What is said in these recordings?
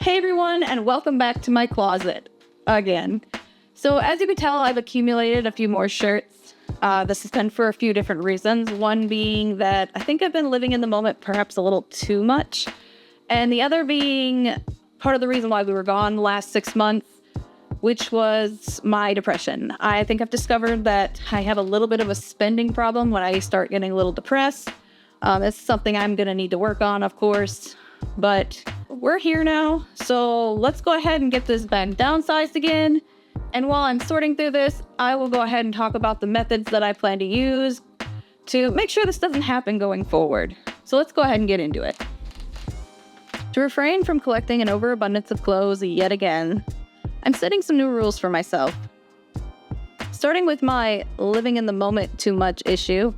Hey everyone, and welcome back to my closet again. So as you can tell, I've accumulated a few more shirts. This has been for a few different reasons. One being that I think I've been living in the moment perhaps a little too much. And the other being part of the reason why we were gone the last 6 months, which was my depression. I think I've discovered that I have a little bit of a spending problem when I start getting a little depressed. It's something I'm going to need to work on, of course. But we're here now, so let's go ahead and get this bag downsized again. And while I'm sorting through this, I will go ahead and talk about the methods that I plan to use to make sure this doesn't happen going forward. So let's go ahead and get into it. To refrain from collecting an overabundance of clothes yet again, I'm setting some new rules for myself. Starting with my living in the moment too much issue,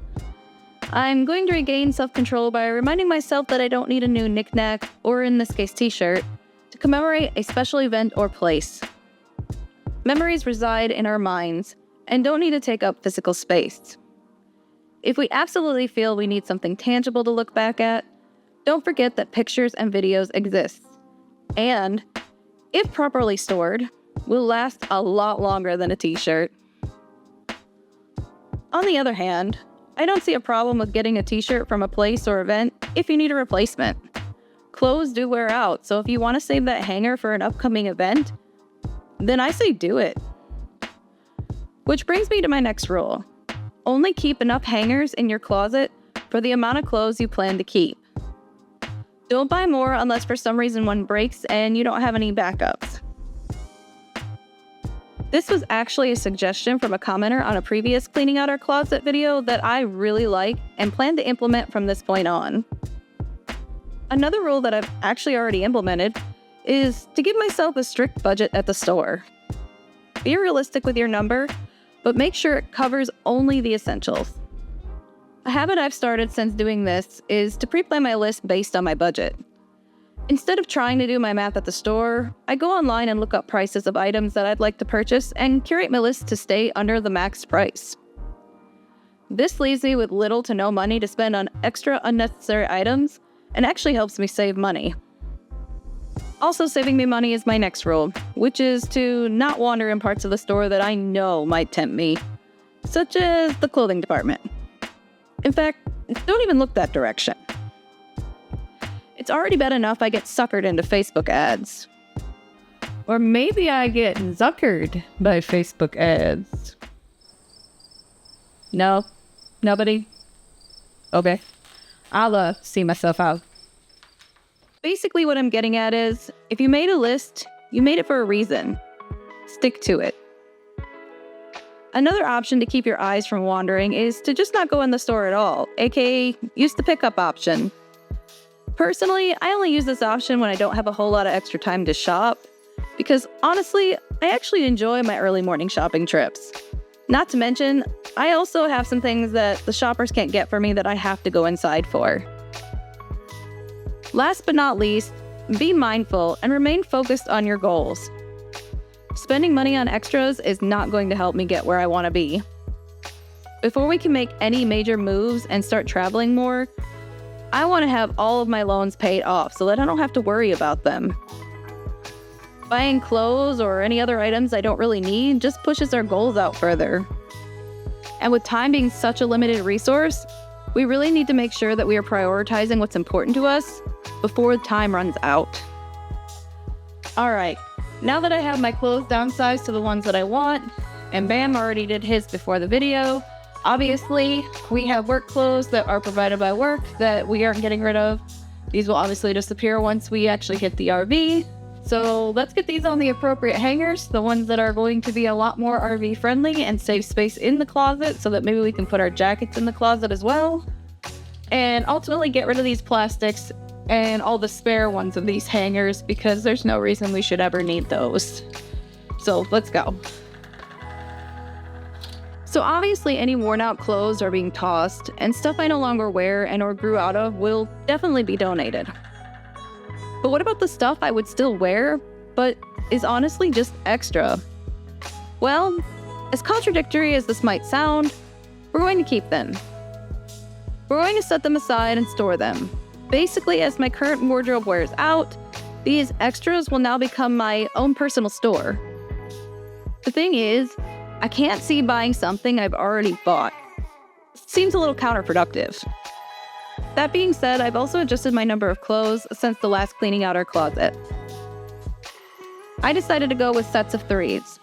I'm going to regain self-control by reminding myself that I don't need a new knick-knack, or in this case t-shirt, to commemorate a special event or place. Memories reside in our minds and don't need to take up physical space. If we absolutely feel we need something tangible to look back at, don't forget that pictures and videos exist, and, if properly stored, will last a lot longer than a t-shirt. On the other hand, I don't see a problem with getting a t-shirt from a place or event if you need a replacement. Clothes do wear out, so if you want to save that hanger for an upcoming event, then I say do it. Which brings me to my next rule. Only keep enough hangers in your closet for the amount of clothes you plan to keep. Don't buy more unless for some reason one breaks and you don't have any backups. This was actually a suggestion from a commenter on a previous cleaning out our closet video that I really like and plan to implement from this point on. Another rule that I've actually already implemented is to give myself a strict budget at the store. Be realistic with your number, but make sure it covers only the essentials. A habit I've started since doing this is to pre-plan my list based on my budget. Instead of trying to do my math at the store, I go online and look up prices of items that I'd like to purchase and curate my list to stay under the max price. This leaves me with little to no money to spend on extra unnecessary items and actually helps me save money. Also saving me money is my next rule, which is to not wander in parts of the store that I know might tempt me, such as the clothing department. In fact, don't even look that direction. It's already bad enough I get suckered into Facebook ads. Or maybe I get zuckered by Facebook ads. No? Nobody? Okay. I'll see myself out. Basically what I'm getting at is, if you made a list, you made it for a reason. Stick to it. Another option to keep your eyes from wandering is to just not go in the store at all, aka use the pickup option. Personally, I only use this option when I don't have a whole lot of extra time to shop, because honestly, I actually enjoy my early morning shopping trips. Not to mention, I also have some things that the shoppers can't get for me that I have to go inside for. Last but not least, be mindful and remain focused on your goals. Spending money on extras is not going to help me get where I want to be. Before we can make any major moves and start traveling more, I want to have all of my loans paid off so that I don't have to worry about them. Buying clothes or any other items I don't really need just pushes our goals out further. And with time being such a limited resource, we really need to make sure that we are prioritizing what's important to us before time runs out. Alright, now that I have my clothes downsized to the ones that I want, and Bam already did his before the video, obviously, we have work clothes that are provided by work that we aren't getting rid of. These will obviously disappear once we actually hit the RV. So let's get these on the appropriate hangers, the ones that are going to be a lot more RV friendly and save space in the closet so that maybe we can put our jackets in the closet as well. And ultimately get rid of these plastics and all the spare ones of these hangers because there's no reason we should ever need those. So let's go. So obviously any worn out clothes are being tossed, and stuff I no longer wear and or grew out of will definitely be donated. But what about the stuff I would still wear, but is honestly just extra? Well, as contradictory as this might sound, we're going to keep them. We're going to set them aside and store them. Basically, as my current wardrobe wears out, these extras will now become my own personal store. The thing is, I can't see buying something I've already bought. Seems a little counterproductive. That being said, I've also adjusted my number of clothes since the last cleaning out our closet. I decided to go with sets of 3s.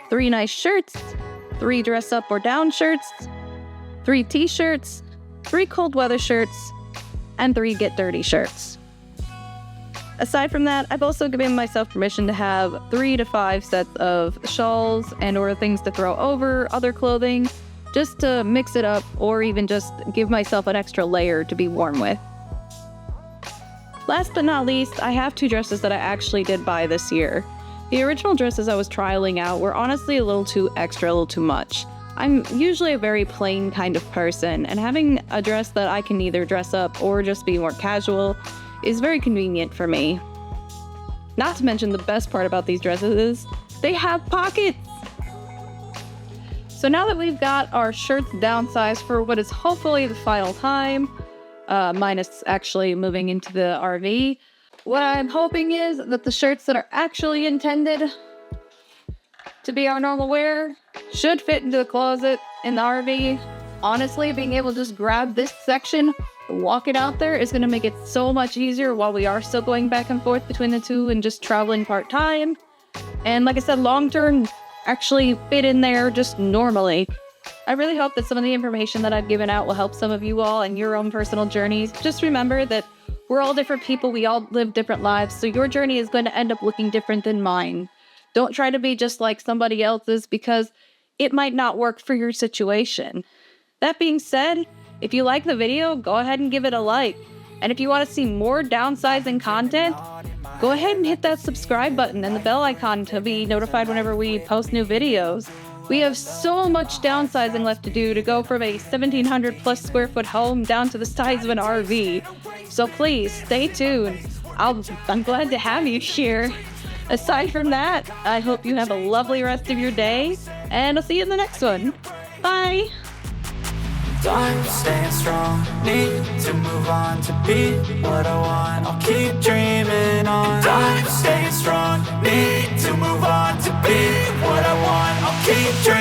3 nice shirts, 3 dress up or down shirts, 3 t-shirts, 3 cold weather shirts, and 3 get dirty shirts. Aside from that, I've also given myself permission to have 3 to 5 sets of shawls and or things to throw over other clothing, just to mix it up or even just give myself an extra layer to be warm with. Last but not least, I have 2 dresses that I actually did buy this year. The original dresses I was trialing out were honestly a little too extra, a little too much. I'm usually a very plain kind of person, and having a dress that I can either dress up or just be more casual is very convenient for me. Not to mention the best part about these dresses is they have pockets! So now that we've got our shirts downsized for what is hopefully the final time, minus actually moving into the RV, what I'm hoping is that the shirts that are actually intended to be our normal wear should fit into the closet in the RV. Honestly, being able to just grab this section, walk it out there is going to make it so much easier while we are still going back and forth between the two and just traveling part-time. And like I said, long-term actually fit in there just normally. I really hope that some of the information that I've given out will help some of you all in your own personal journeys. Just remember that we're all different people, we all live different lives, so your journey is going to end up looking different than mine. Don't try to be just like somebody else's because it might not work for your situation. That being said, if you like the video, go ahead and give it a like. And if you want to see more downsizing content, go ahead and hit that subscribe button and the bell icon to be notified whenever we post new videos. We have so much downsizing left to do to go from a 1,700 plus square foot home down to the size of an RV. So please, stay tuned. I'm glad to have you here. Aside from that, I hope you have a lovely rest of your day, and I'll see you in the next one. Bye! I'm staying strong, need to move on to be what I want. I'll keep dreaming on. I'm staying strong, need to move on to be what I want. I'll keep dreaming.